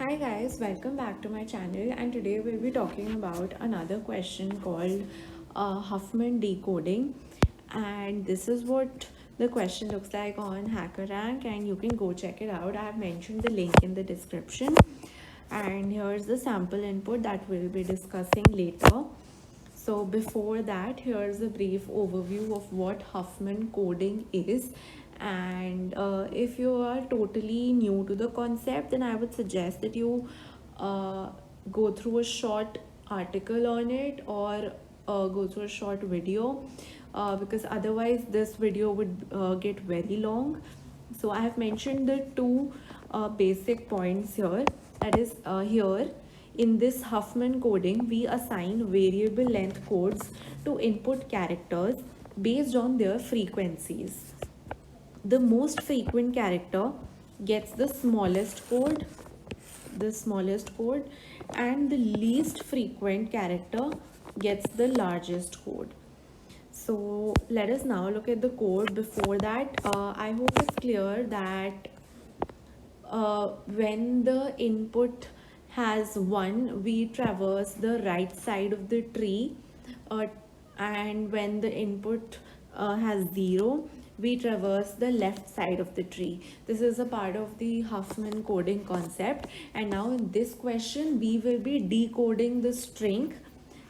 Hi guys, welcome back to my channel, and today we'll be talking about another question called Huffman decoding. And this is what the question looks like on HackerRank, and you can go check it out. I have mentioned the link in the description, and here's the sample input that we'll be discussing later. So before that, here's a brief overview of what Huffman coding is. And if you are totally new to the concept, then I would suggest that you uh, go through a short article on it, or go through a short video, because otherwise this video would get very long. So I have mentioned the two basic points here. That is, here in this Huffman coding, we assign variable length codes to input characters based on their frequencies. The most frequent character gets the smallest code, and the least frequent character gets the largest code. So let us now look at the code. Before that, I hope it's clear that when the input has 1, we traverse the right side of the tree, uh, and when the input has 0, we traverse the left side of the tree. This is a part of the Huffman coding concept. And now in this question, we will be decoding the string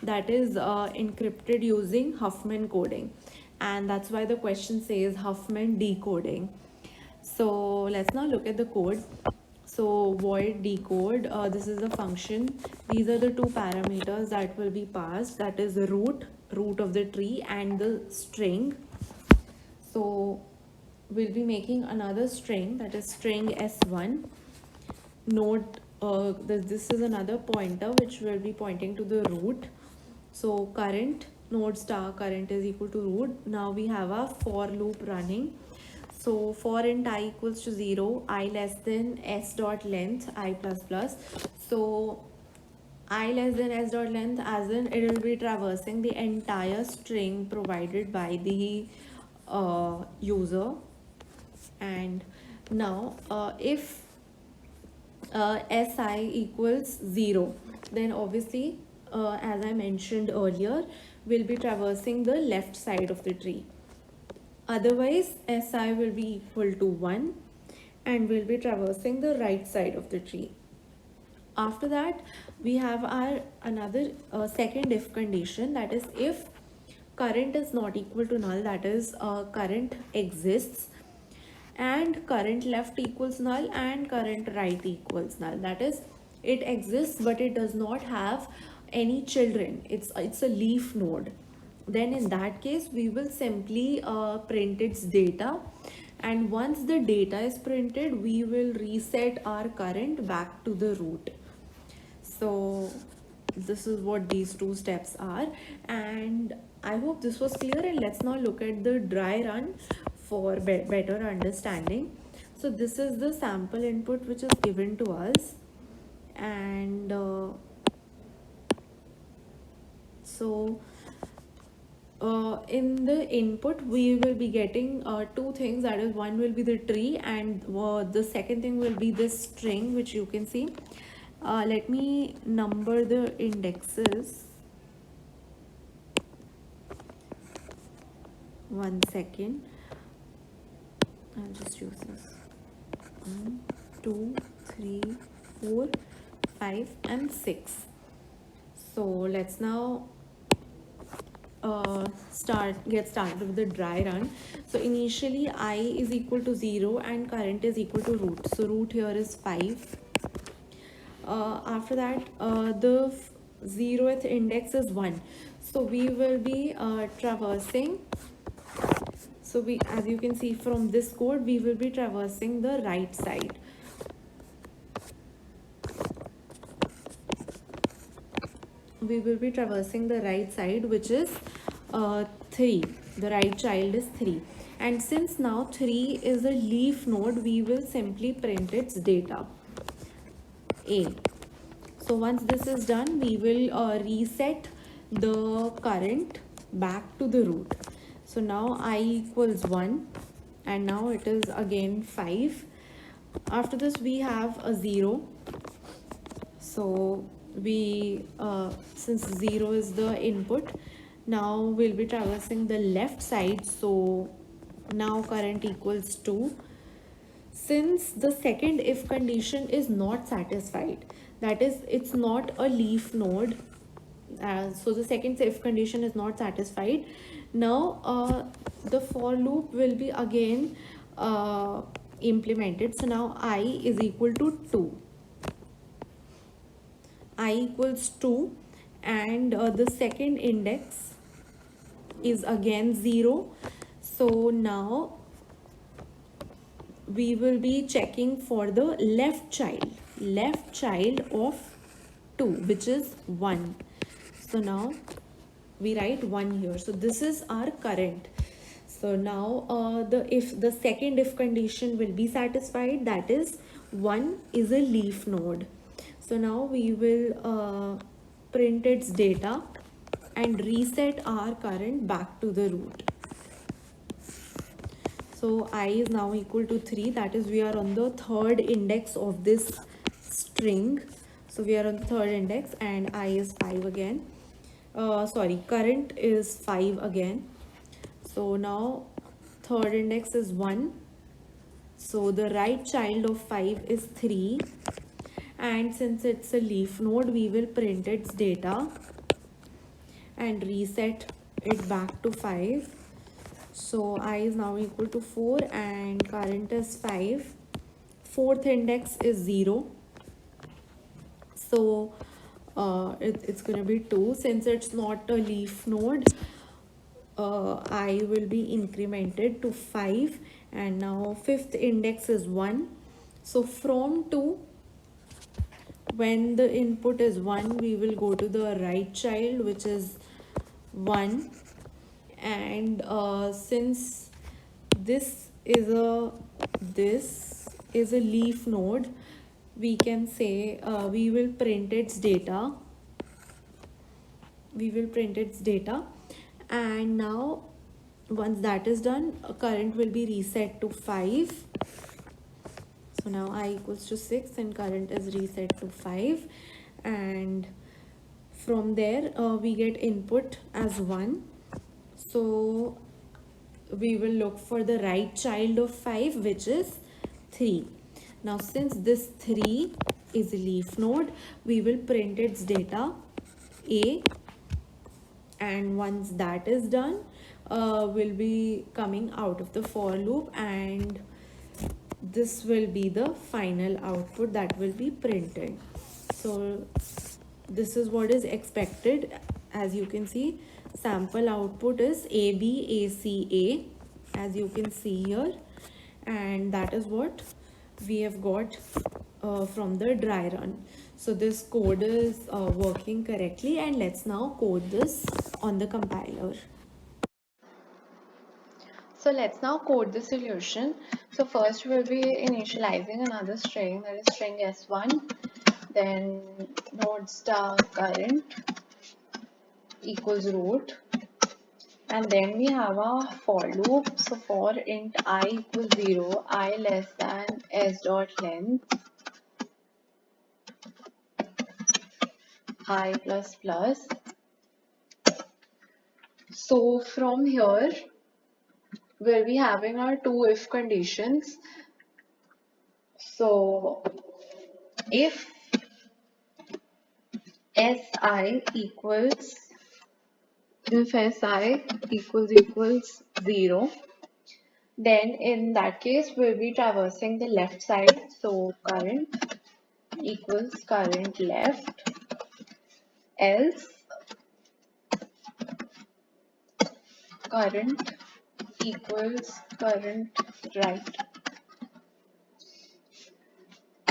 that is encrypted using Huffman coding, and that's why the question says Huffman decoding. So let's now look at the code. So void decode, this is a function. These are the two parameters that will be passed, that is the root of the tree, and the string. So we'll be making another string, that is string s1. Note, this is another pointer which will be pointing to the root. So current, node star current is equal to root. Now we have a for loop running. So for int I equals to 0, I less than s dot length, I plus plus. So I less than s dot length, as in it will be traversing the entire string provided by the user. And now if si equals 0, then obviously, as I mentioned earlier, we'll be traversing the left side of the tree. Otherwise, si will be equal to 1, and we'll be traversing the right side of the tree. After that, we have our another second if condition, that is if current is not equal to null, that is current exists, and current left equals null, and current right equals null, that is it exists but it does not have any children, it's a leaf node. Then in that case, we will simply print its data, and once the data is printed, we will reset our current back to the root. So this is what these two steps are, and I hope this was clear. And let's now look at the dry run for better understanding. So this is the sample input which is given to us, and so in the input we will be getting two things, that is one will be the tree, and the second thing will be this string which you can see. Let me number the indexes. 1 second. I'll just use this. 1, 2, 3, 4, 5, and 6. So let's now get started with the dry run. So initially I is equal to 0 and current is equal to root. So root here is 5. After that, the 0th index is 1. So we will be traversing. So we, as you can see from this code, we will be traversing the right side. We will be traversing the right side, which is 3. The right child is 3. And since now 3 is a leaf node, we will simply print its data, A. So once this is done, we will reset the current back to the root. So now I equals 1, and now it is again 5. After this, we have a 0. So we since 0 is the input, now we'll be traversing the left side. So now current equals 2. Since the second if condition is not satisfied, that is, it's not a leaf node, so the second if condition is not satisfied. Now the for loop will be again implemented. So now I is equal to 2, I equals 2, and the second index is again 0. So now we will be checking for the left child of 2, which is 1. So now we write 1 here. So this is our current. So now the second if condition will be satisfied, that is 1 is a leaf node. So now we will print its data and reset our current back to the root. So I is now equal to 3, that is we are on the third index of this string. So we are on the third index and I is 5 again. Current is 5 again. So now third index is 1. So the right child of 5 is 3. And since it's a leaf node, we will print its data and reset it back to 5. So I is now equal to 4 and current is 5. Fourth index is 0. So it's going to be 2. Since it's not a leaf node, I will be incremented to 5. And now fifth index is 1. So from 2, when the input is 1, we will go to the right child, which is 1. And since this is a leaf node, we can say we will print its data. And now once that is done, current will be reset to 5. So now I equals to 6 and current is reset to 5. And from there we get input as 1. So we will look for the right child of 5, which is 3. Now since this 3 is a leaf node, we will print its data A, and once that is done, we'll be coming out of the for loop, and this will be the final output that will be printed. So this is what is expected. As you can see, sample output is ABACA, as you can see here, and that is what we have got from the dry run. So this code is working correctly, and let's now code this on the compiler. So let's now code the solution. So first we'll be initializing another string, that is string s1, then node star current equals root, and then we have a for loop. So for int I equals 0, I less than s dot length I plus plus. So from here we'll be having our two if conditions. So if si equals equals 0, then in that case we'll be traversing the left side. So current equals current left, else current equals current right.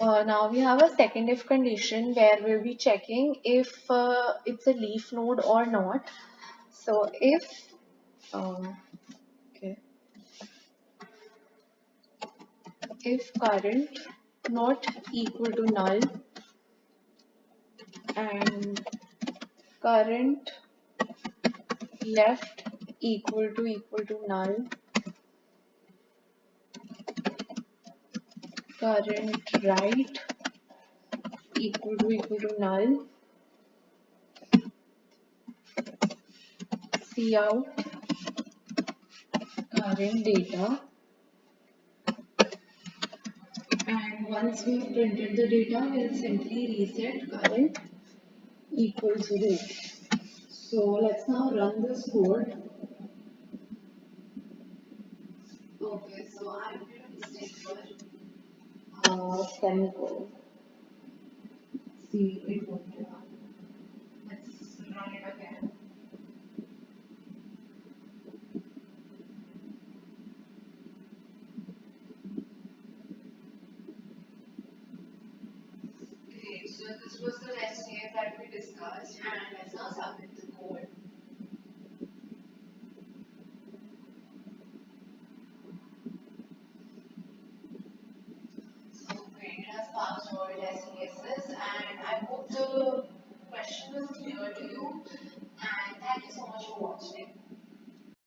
Now we have a second if condition where we'll be checking if it's a leaf node or not. So if okay, if current not equal to null and current left equal to null, current right equal to null, cout current data, and once we've printed the data, we'll simply reset current equals root. So let's now run this code. Okay, so I made a mistake here. Semicolon. See, it won't run. Let's run it again. Okay, so this was the rest case that we discussed, and let's now submit the code.